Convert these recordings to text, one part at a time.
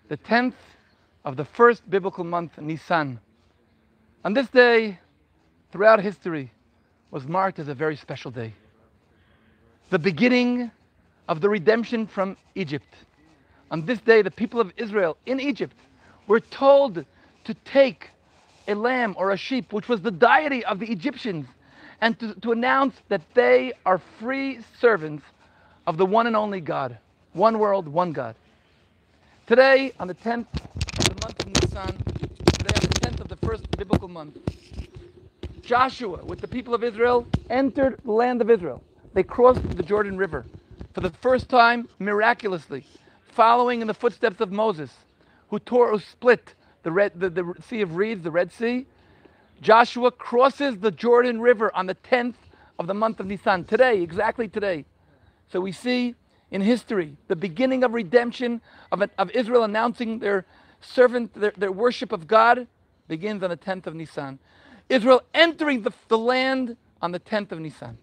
the 10th of the first biblical month, Nissan. On this day, throughout history, was marked as a very special day. The beginning of the redemption from Egypt. On this day, the people of Israel in Egypt were told to take a lamb or a sheep, which was the deity of the Egyptians, and to announce that they are free servants of the one and only God. One world, one God. Today, on the 10th of the month of Nisan, today on the 10th of the first biblical month, Joshua, with the people of Israel, entered the land of Israel. They crossed the Jordan River for the first time, miraculously, following in the footsteps of Moses, who split the Sea of Reeds, the Red Sea. Joshua crosses the Jordan River on the 10th of the month of Nisan, today, exactly today. So we see in history the beginning of redemption of Israel announcing their worship of God begins on the 10th of Nisan. Israel entering the land on the 10th of Nisan.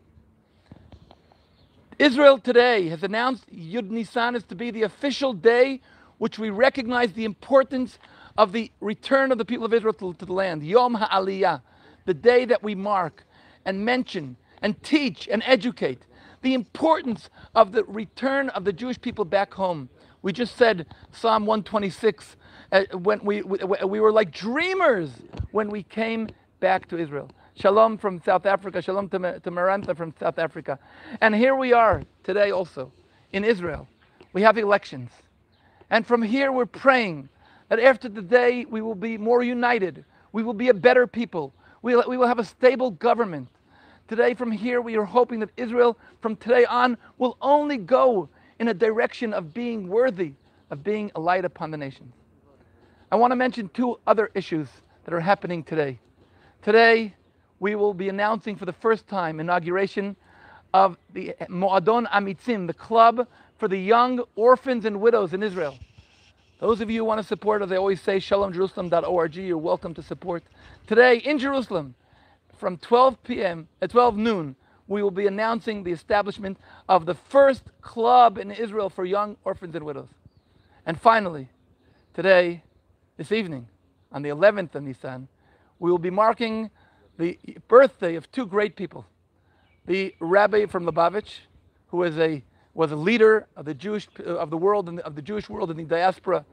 Israel today has announced Yud Nisan is to be the official day which we recognize the importance of the return of the people of Israel to the land. Yom HaAliyah, the day that we mark and mention and teach and educate the importance of the return of the Jewish people back home. We just said Psalm 126, when we were like dreamers when we came back to Israel. Shalom from South Africa, shalom to Marantha from South Africa. And here we are today also in Israel. We have elections. And from here we're praying that after the day we will be more united. We will be a better people. We will have a stable government. Today from here we are hoping that Israel from today on will only go in a direction of being worthy, of being a light upon the nations. I want to mention two other issues that are happening today. Today we will be announcing for the first time inauguration of the Mo'adon Amitzim, the club for the young orphans and widows in Israel. Those of you who want to support, as I always say, shalomjerusalem.org, you're welcome to support. Today in Jerusalem, from 12 noon, we will be announcing the establishment of the first club in Israel for young orphans and widows. And finally, today, this evening, on the 11th of Nisan, we will be marking the birthday of two great people. The Rabbi from Lubavitch, who was a leader of the Jewish world and of the Jewish world in the diaspora.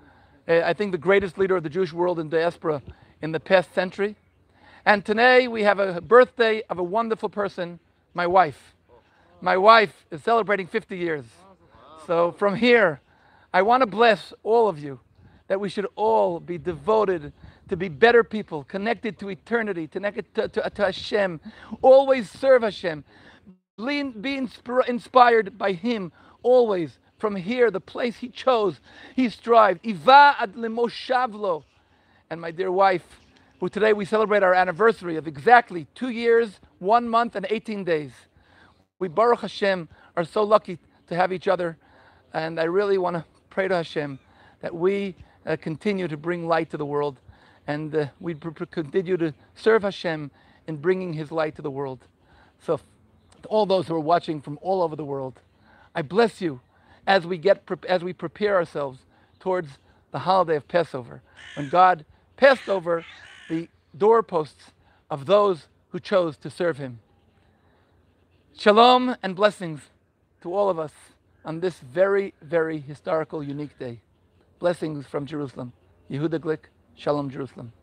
I think the greatest leader of the Jewish world in diaspora in the past century. And today we have a birthday of a wonderful person, my wife. My wife is celebrating 50 years. So from here, I want to bless all of you that we should all be devoted to be better people, connected to eternity, connected to Hashem, always serve Hashem, be inspired by Him, always. From here, the place He chose, He strived. Iva ad lemoshavlo. And my dear wife, who today we celebrate our anniversary of exactly 2 years, 1 month, and 18 days. We, Baruch Hashem, are so lucky to have each other. And I really want to pray to Hashem that we continue to bring light to the world. And we continue to serve Hashem in bringing His light to the world. So to all those who are watching from all over the world, I bless you as we prepare ourselves towards the holiday of Passover, when God passed over the doorposts of those who chose to serve Him. Shalom and blessings to all of us on this very, very historical, unique day. Blessings from Jerusalem. Yehudah Glick, Shalom Jerusalem.